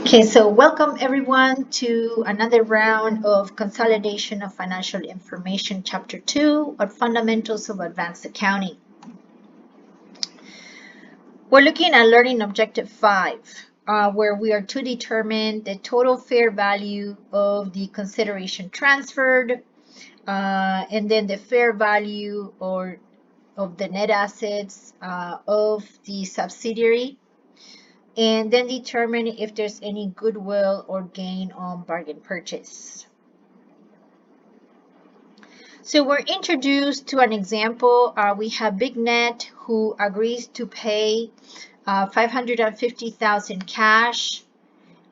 Okay, so welcome everyone to another round of Consolidation of Financial Information, Chapter 2, or Fundamentals of Advanced Accounting. We're looking at Learning Objective 5, where we are to determine the total fair value of the consideration transferred, and then the fair value of the net assets of the subsidiary, and then determine if there's any goodwill or gain on bargain purchase. So we're introduced to an example. We have BigNet who agrees to pay 550,000 cash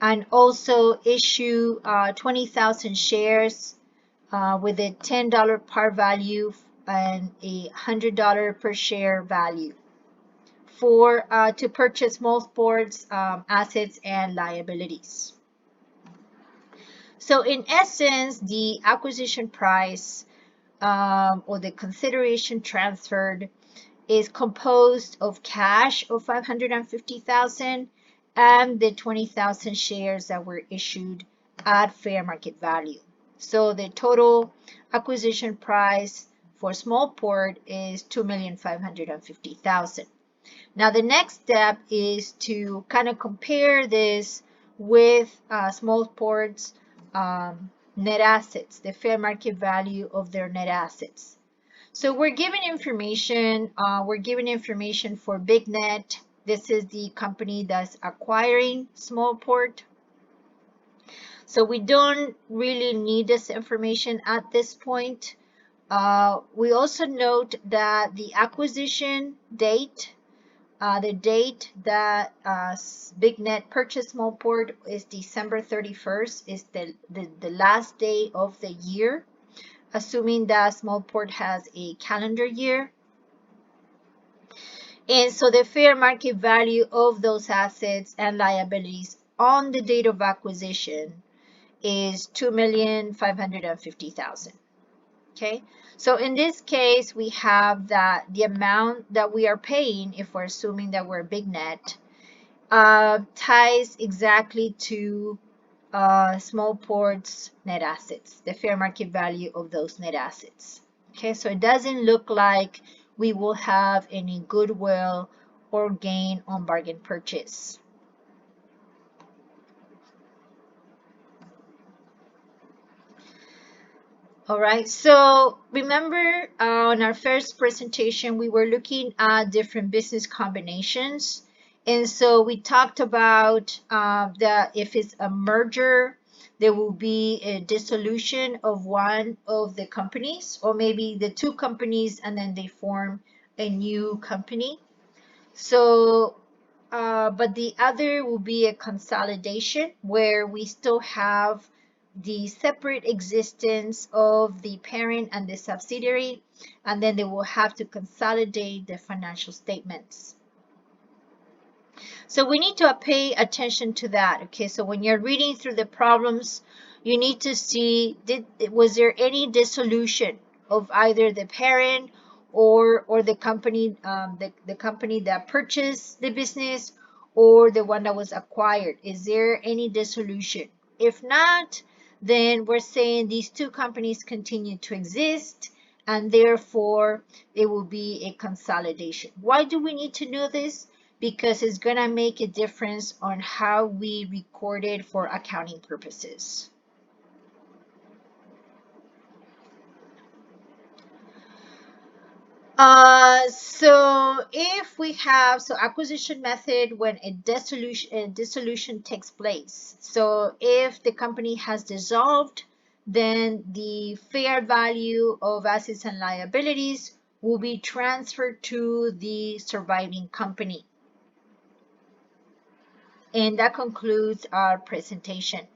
and also issue 20,000 shares with a $10 par value and a $100 per share value to purchase Smallport's assets and liabilities. So in essence, the acquisition price or the consideration transferred is composed of cash of 550,000 and the 20,000 shares that were issued at fair market value. So the total acquisition price for Smallport is $2,550,000. Now the next step is to kind of compare this with Smallport's net assets, the fair market value of their net assets. So we're given information. For BigNet. This is the company that's acquiring Smallport. So we don't really need this information at this point. We also note that the acquisition date, the date that BigNet purchased Smallport is December 31st, is the last day of the year, assuming that Smallport has a calendar year. And so the fair market value of those assets and liabilities on the date of acquisition is $2,550,000. Okay, so in this case, we have that the amount that we are paying, if we're assuming that we're BigNet, ties exactly to Smallport's net assets, the fair market value of those net assets. Okay, so it doesn't look like we will have any goodwill or gain on bargain purchase. All right, so remember on our first presentation, we were looking at different business combinations. And so we talked about that if it's a merger, there will be a dissolution of one of the companies, or maybe the two companies, and then they form a new company. So, but the other will be a consolidation where we still have the separate existence of the parent and the subsidiary, and then they will have to consolidate the financial statements. So we need to pay attention to that. Okay, so when you're reading through the problems, you need to see, was there any dissolution of either the parent or the company, the company that purchased the business, or the one that was acquired? Is there any dissolution? If not, then we're saying these two companies continue to exist, and therefore it will be a consolidation. Why do we need to know this? Because it's going to make a difference on how we record it for accounting purposes. So if we have, acquisition method when a dissolution takes place. So if the company has dissolved, then the fair value of assets and liabilities will be transferred to the surviving company. And that concludes our presentation.